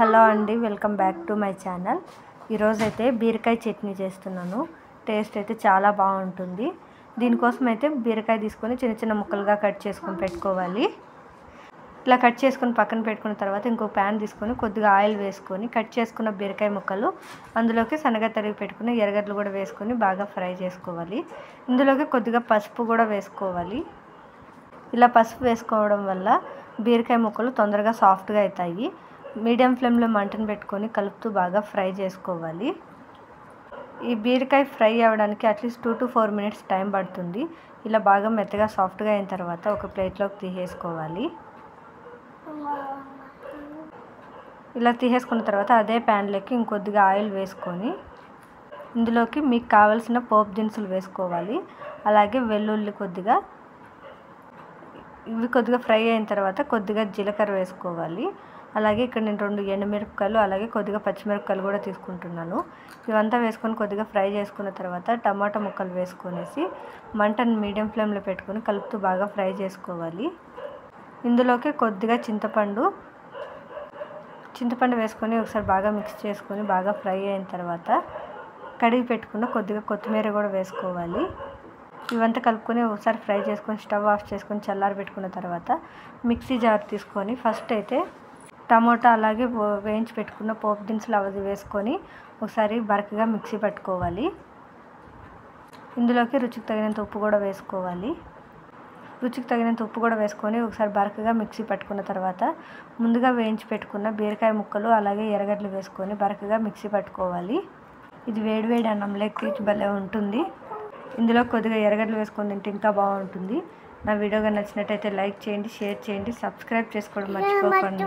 Hello అండి, welcome back to my channel. ఈరోజు అయితే బీరకాయ చట్నీ చేస్తున్నాను. టేస్ట్ అయితే చాలా బాగుంటుంది. దీనికోసం అయితే బీరకాయ తీసుకొని చిన్న చిన్న ముక్కలుగా కట్ చేసుకొని పెట్టుకోవాలి. ఇలా కట్ చేసుకొని పక్కన పెట్టుకున్న తర్వాత ఇంకో ప్యాన్ తీసుకొని కొద్దిగా ఆయిల్ వేసుకొని కట్ చేసుకున్న బీరకాయ ముక్కలు అందులోకి సన్నగా తరిగి పెట్టుకుని ఎర్రగడ్డలు కూడా వేసుకొని బాగా ఫ్రై చేసుకోవాలి. ఇందులోకి కొద్దిగా పసుపు కూడా వేసుకోవాలి. ఇలా పసుపు వేసుకోవడం వల్ల బీరకాయ ముక్కలు తొందరగా సాఫ్ట్గా అవుతాయి. మీడియం ఫ్లేమ్లో మంటను పెట్టుకొని కలుపుతూ బాగా ఫ్రై చేసుకోవాలి. ఈ బీరకాయ ఫ్రై అవ్వడానికి అట్లీస్ట్ 2 to 4 minutes టైం పడుతుంది. ఇలా బాగా మెత్తగా సాఫ్ట్గా అయిన తర్వాత ఒక ప్లేట్లోకి తీసేసుకోవాలి. ఇలా తీసేసుకున్న తర్వాత అదే ప్యాన్లోకి ఇంకొద్దిగా ఆయిల్ వేసుకొని ఇందులోకి మీకు కావాల్సిన పోపు దినుసులు వేసుకోవాలి. అలాగే వెల్లుల్లి ఇవి కొద్దిగా ఫ్రై అయిన తర్వాత కొద్దిగా జీలకర్ర వేసుకోవాలి. అలాగే ఇక్కడ నేను 2 ఎండుమిరపకాయలు అలాగే కొద్దిగా పచ్చిమిరపకాయలు కూడా తీసుకుంటున్నాను. ఇవంతా వేసుకొని కొద్దిగా ఫ్రై చేసుకున్న తర్వాత టమాటా ముక్కలు వేసుకొనేసి మంటను మీడియం ఫ్లేమ్లో పెట్టుకొని కలుపుతూ బాగా ఫ్రై చేసుకోవాలి. ఇందులోకి కొద్దిగా చింతపండు వేసుకొని ఒకసారి బాగా మిక్స్ చేసుకొని బాగా ఫ్రై అయిన తర్వాత కడిగి పెట్టుకున్న కొద్దిగా కొత్తిమీర కూడా వేసుకోవాలి. ఇవంతా కలుపుకొని ఒకసారి ఫ్రై చేసుకొని స్టవ్ ఆఫ్ చేసుకొని చల్లారి పెట్టుకున్న తర్వాత మిక్సీ జార్ తీసుకొని ఫస్ట్ అయితే టమోటా అలాగే వేయించి పెట్టుకున్న పోపు దినుసులు అవి వేసుకొని ఒకసారి బరకగా మిక్సీ పట్టుకోవాలి. ఇందులోకి రుచికి తగినంత ఉప్పు కూడా వేసుకొని ఒకసారి బరకగా మిక్సీ పట్టుకున్న తర్వాత ముందుగా వేయించి పెట్టుకున్న బీరకాయ ముక్కలు అలాగే ఎర్రగడ్డలు వేసుకొని బరకగా మిక్సీ పట్టుకోవాలి. ఇది వేడివేడి అన్నంలోకి భలే ఉంటుంది. ఇందులో కొద్దిగా ఎర్రగడ్డలు వేసుకొని తింటే ఇంకా బాగుంటుంది. నా వీడియోగా నచ్చినట్టయితే లైక్ చేయండి, షేర్ చేయండి, సబ్స్క్రైబ్ చేసుకోవడం మర్చిపోకండి.